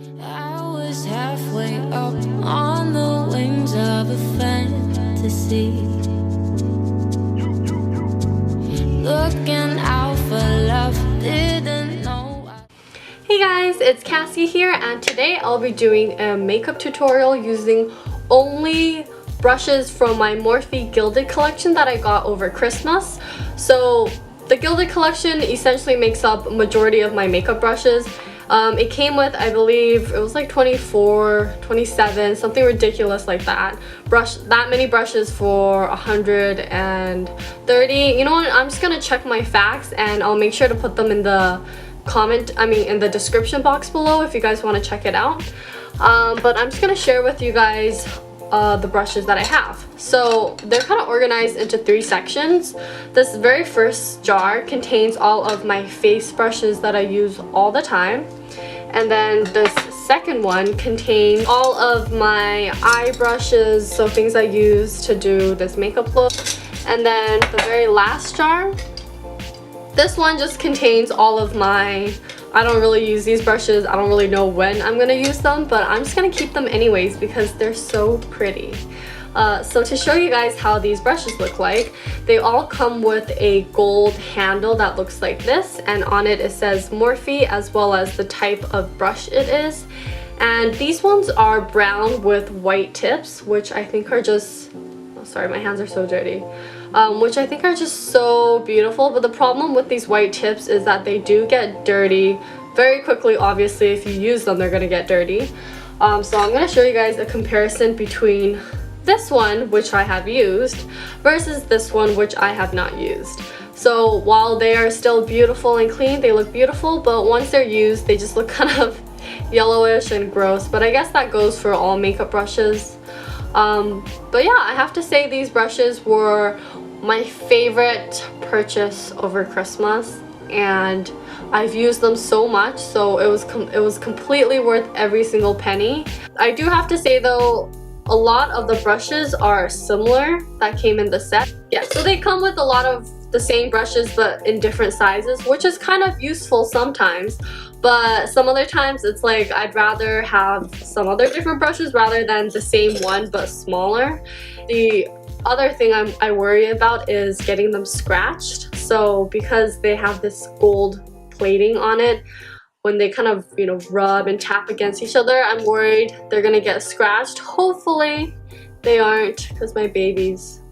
I was halfway up on the wings of a fantasy, looking out for love, didn't know. Hey guys, it's Cassie here, and today I'll be doing a makeup tutorial using only brushes from my Morphe Gilded collection that I got over Christmas. So the Gilded collection essentially makes up a majority of my makeup brushes. It came with, I believe, it was like 24, 27, something ridiculous like that. That many brushes for 130. You know what? I'm just gonna check my facts and I'll make sure to put them in the in the description box below if you guys want to check it out. But I'm just gonna share with you guys the brushes that I have. So they're kind of organized into 3 sections. This very first jar contains all of my face brushes that I use all the time, and then this second one contains all of my eye brushes, so things I use to do this makeup look. And then the very last jar, this one just contains all of my, I don't really use these brushes, I don't really know when I'm gonna use them, but I'm just gonna keep them anyways because they're so pretty. So to show you guys how these brushes look like, they all come with a gold handle that looks like this, and on it says Morphe as well as the type of brush it is. And these ones are brown with white tips, which I think are just, oh sorry, my hands are so dirty. Which I think are just so beautiful, but the problem with these white tips is that they do get dirty very quickly. Obviously, if you use them, they're gonna get dirty. So I'm gonna show you guys a comparison between this one, which I have used, versus this one, which I have not used. So while they are still beautiful and clean, they look beautiful, but once they're used, they just look kind of yellowish and gross. But I guess that goes for all makeup brushes. But yeah, I have to say these brushes were my favorite purchase over Christmas, and I've used them so much, so it was completely worth every single penny. I do have to say though, a lot of the brushes are similar that came in the set. Yeah, so they come with a lot of the same brushes but in different sizes, which is kind of useful sometimes, but some other times it's like I'd rather have some other different brushes rather than the same one but smaller. The other thing I worry about is getting them scratched. So because they have this gold plating on it, when they kind of, you know, rub and tap against each other, I'm worried they're gonna get scratched. Hopefully they aren't, because my babies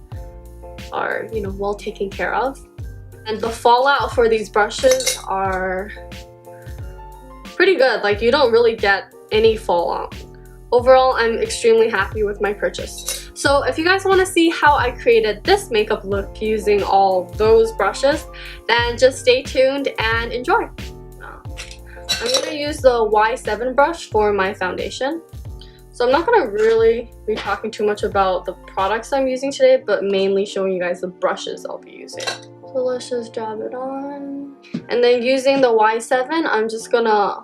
are, you know, well taken care of. And the fallout for these brushes are pretty good. Like, you don't really get any fallout. Overall, I'm extremely happy with my purchase. So if you guys want to see how I created this makeup look using all those brushes, then just stay tuned and enjoy. I'm going to use the Y7 brush for my foundation. So I'm not going to really be talking too much about the products I'm using today, but mainly showing you guys the brushes I'll be using. So let's just dab it on. And then using the Y7, I'm just going to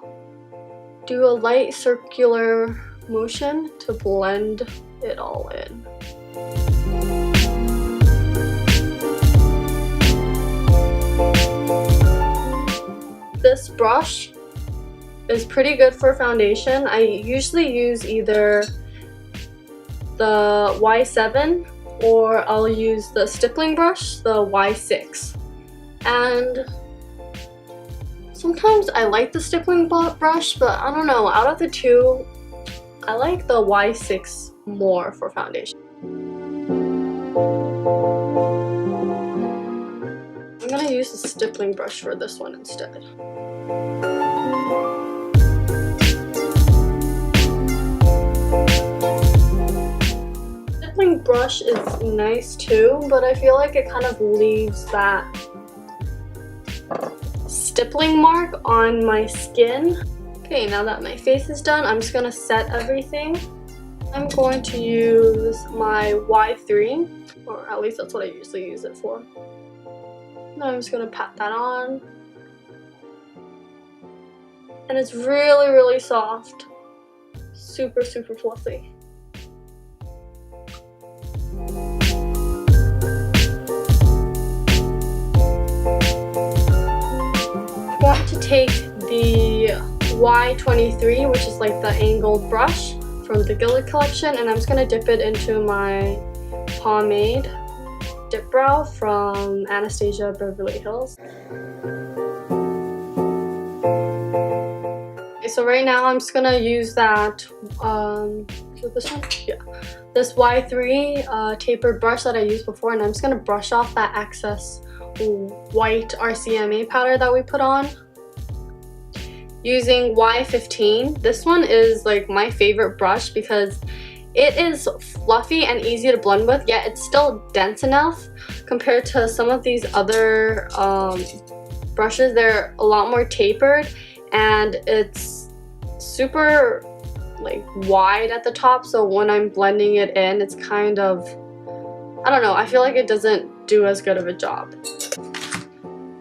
do a light circular motion to blend it all in. This brush is pretty good for foundation. I usually use either the Y7 or I'll use the stippling brush, the Y6. And sometimes I like the stippling brush, but I don't know, out of the two, I like the Y6 more for foundation. I'm gonna use the stippling brush for this one instead. Stippling brush is nice too, but I feel like it kind of leaves that stippling mark on my skin. Okay, now that my face is done, I'm just gonna set everything. I'm going to use my Y3, or at least that's what I usually use it for. Now I'm just gonna pat that on. And it's really, really soft. Super, super fluffy. I'm going to take the Y23, which is like the angled brush from the Gilded collection, and I'm just going to dip it into my pomade dip brow from Anastasia Beverly Hills. Okay, so right now I'm just going to use that, is it this one? Yeah. This Y3 tapered brush that I used before, and I'm just going to brush off that excess white RCMA powder that we put on. Using Y15. This one is like my favorite brush because it is fluffy and easy to blend with, yet it's still dense enough compared to some of these other brushes. They're a lot more tapered and it's super like wide at the top, so when I'm blending it in, it's kind of, I don't know, I feel like it doesn't do as good of a job.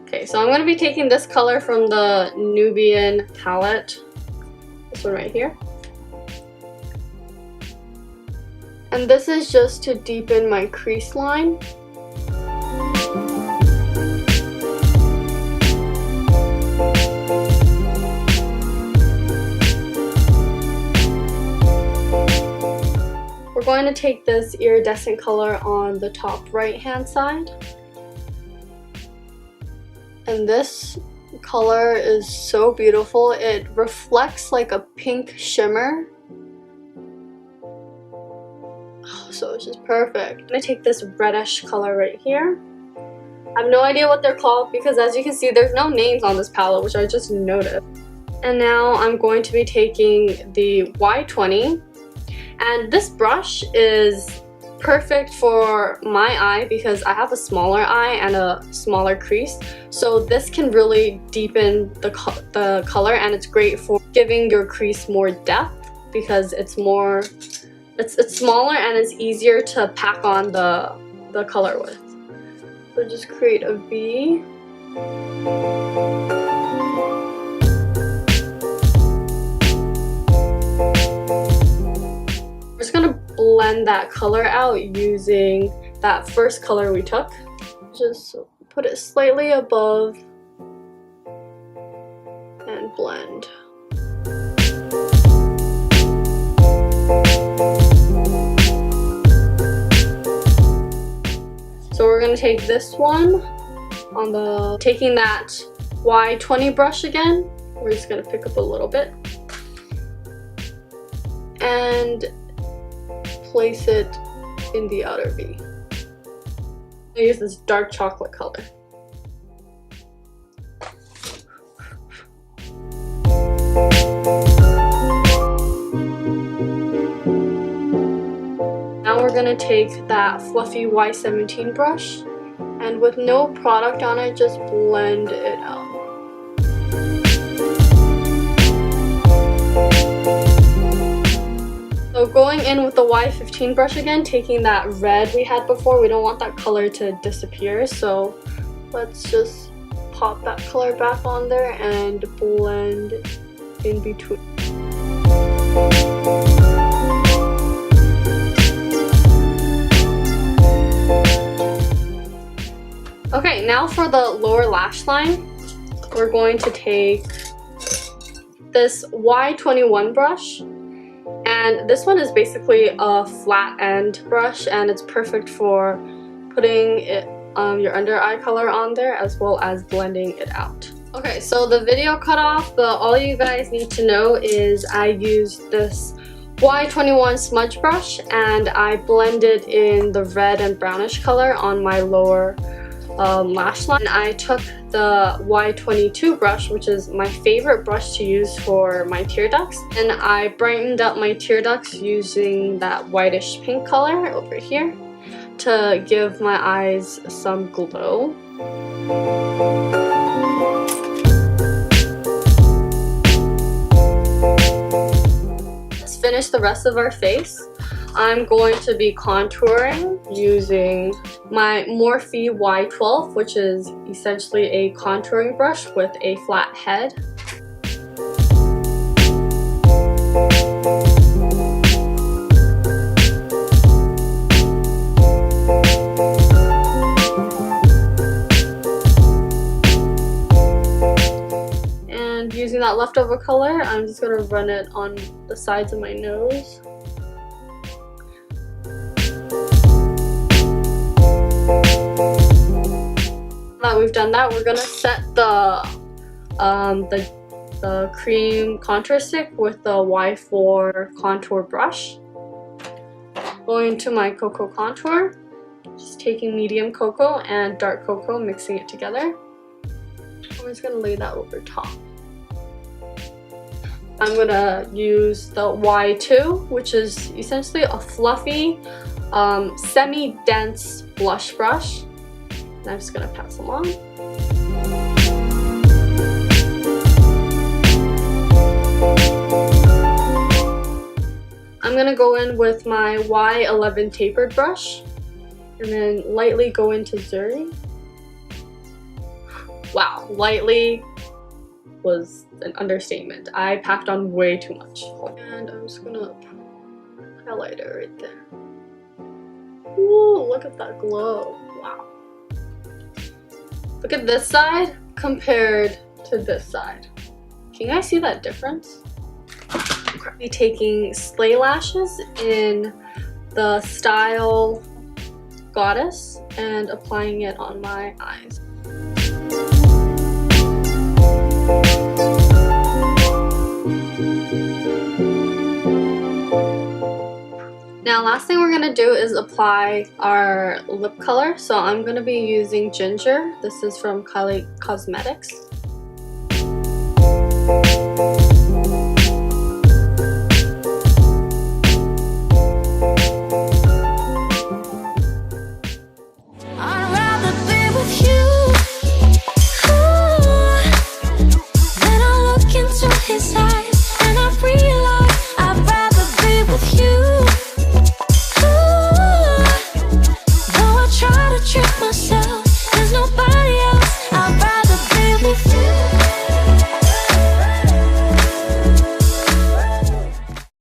Okay, so I'm going to be taking this color from the Nubian palette, this one right here. And this is just to deepen my crease line. We're going to take this iridescent color on the top right hand side. And this color is so beautiful. It reflects like a pink shimmer. Oh, so it's just perfect. I'm gonna take this reddish color right here. I have no idea what they're called because as you can see, there's no names on this palette, which I just noticed. And now I'm going to be taking the Y20. And this brush is perfect for my eye because I have a smaller eye and a smaller crease, so this can really deepen the color, and it's great for giving your crease more depth because it's smaller and it's easier to pack on the color with. So just create a V. We're just gonna blend that color out using that first color we took. Just put it slightly above and blend. So we're gonna take this one on the, taking that Y20 brush again, we're just gonna pick up a little bit and place it in the outer V. I use this dark chocolate color. Now we're gonna take that fluffy Y17 brush and with no product on it, just blend it out. So going in with the Y15 brush again, taking that red we had before, we don't want that color to disappear, so let's just pop that color back on there and blend in between. Okay, now for the lower lash line, we're going to take this Y21 brush. And this one is basically a flat end brush, and it's perfect for putting it, your under eye color on there as well as blending it out. Okay, so the video cut off, but all you guys need to know is I used this Y21 smudge brush and I blended in the red and brownish color on my lower lash line. I took the Y22 brush, which is my favorite brush to use for my tear ducts, and I brightened up my tear ducts using that whitish pink color over here to give my eyes some glow. Let's finish the rest of our face. I'm going to be contouring using my Morphe Y12, which is essentially a contouring brush with a flat head. And using that leftover color, I'm just gonna run it on the sides of my nose. Now that we've done that, we're gonna set the cream contour stick with the Y4 contour brush. Going to my cocoa contour, just taking medium cocoa and dark cocoa, mixing it together. I'm just gonna lay that over top. I'm gonna use the Y2, which is essentially a fluffy, semi-dense blush brush. And I'm just gonna pass them on. I'm gonna go in with my Y11 tapered brush and then lightly go into Zuri. Wow, lightly was an understatement. I packed on way too much. And I'm just gonna highlight it right there. Ooh, look at that glow. Wow. Look at this side compared to this side. Can you guys see that difference? I'll be taking sleigh lashes in the style Goddess and applying it on my eyes. Now, last thing we're gonna do is apply our lip color. So I'm gonna be using Ginger. This is from Kylie Cosmetics.